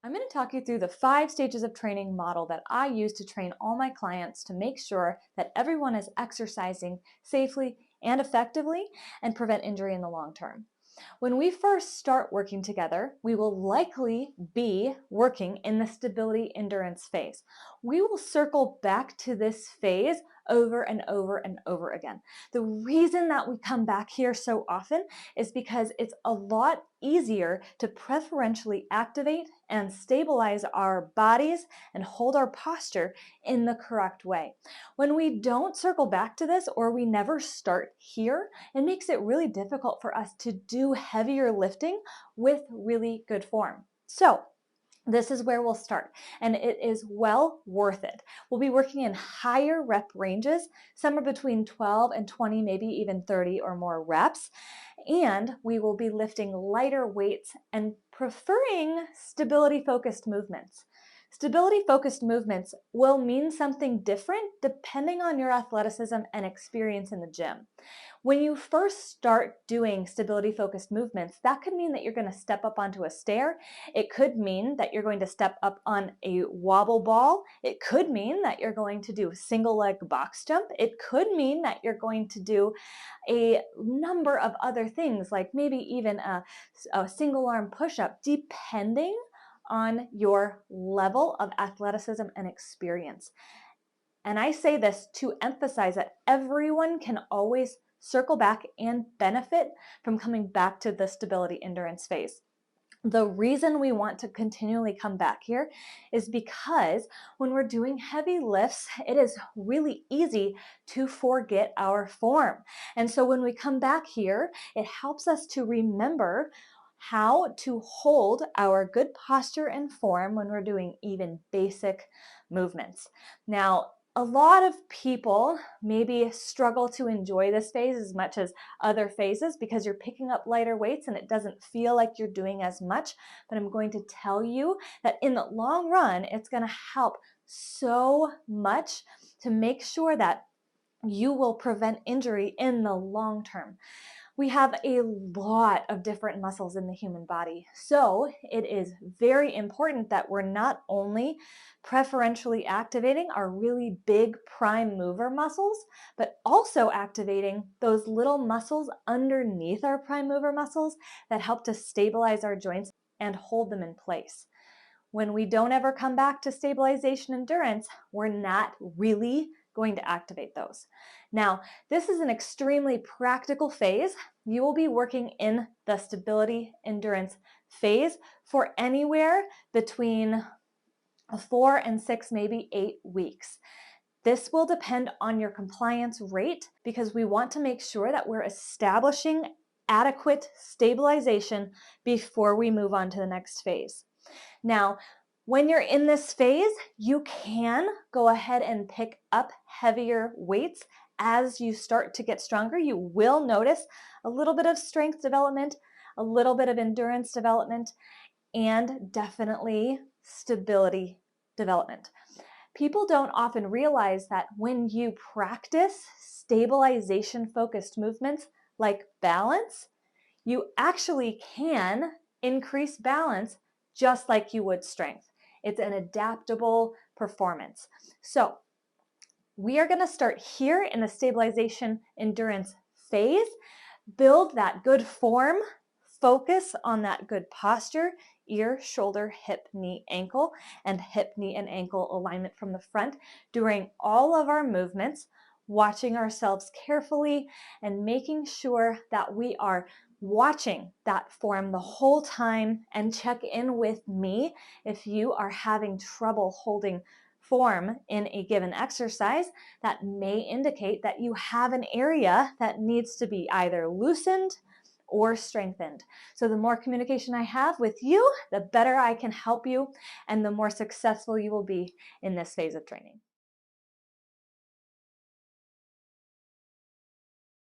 I'm going to talk you through the 5 stages of training model that I use to train all my clients to make sure that everyone is exercising safely and effectively and prevent injury in the long term. When we first start working together, we will likely be working in the stability endurance phase. We will circle back to this phase over and over and over again. The reason that we come back here so often is because it's a lot easier to preferentially activate and stabilize our bodies and hold our posture in the correct way. When we don't circle back to this, or we never start here, it makes it really difficult for us to do heavier lifting with really good form. So this is where we'll start, and it is well worth it. We'll be working in higher rep ranges, somewhere between 12 and 20, maybe even 30 or more reps, and we will be lifting lighter weights and preferring stability-focused movements. Stability-focused movements will mean something different depending on your athleticism and experience in the gym. When you first start doing stability-focused movements, that could mean that you're going to step up onto a stair. It could mean that you're going to step up on a wobble ball. It could mean that you're going to do a single leg box jump. It could mean that you're going to do a number of other things, like maybe even a single arm push-up, depending on your level of athleticism and experience. And I say this to emphasize that everyone can always circle back and benefit from coming back to the stability endurance phase. The reason we want to continually come back here is because when we're doing heavy lifts, it is really easy to forget our form. And so when we come back here, it helps us to remember how to hold our good posture and form when we're doing even basic movements. Now, a lot of people maybe struggle to enjoy this phase as much as other phases because you're picking up lighter weights and it doesn't feel like you're doing as much. But I'm going to tell you that in the long run, it's going to help so much to make sure that you will prevent injury in the long term. We have a lot of different muscles in the human body, so it is very important that we're not only preferentially activating our really big prime mover muscles, but also activating those little muscles underneath our prime mover muscles that help to stabilize our joints and hold them in place. When we don't ever come back to stabilization endurance, we're not really going to activate those. Now, this is an extremely practical phase. You will be working in the stability endurance phase for anywhere between 4 and 6, maybe 8 weeks. This will depend on your compliance rate because we want to make sure that we're establishing adequate stabilization before we move on to the next phase. Now, when you're in this phase, you can go ahead and pick up heavier weights as you start to get stronger. You will notice a little bit of strength development, a little bit of endurance development, and definitely stability development. People don't often realize that when you practice stabilization-focused movements like balance, you actually can increase balance just like you would strength. It's an adaptable performance. So we are going to start here in the stabilization endurance phase, build that good form, focus on that good posture, ear, shoulder, hip, knee, ankle, and hip, knee, and ankle alignment from the front during all of our movements, watching ourselves carefully and making sure that we are watching that form the whole time, and check in with me if you are having trouble holding form in a given exercise. That may indicate that you have an area that needs to be either loosened or strengthened. So the more communication I have with you, the better I can help you and the more successful you will be in this phase of training.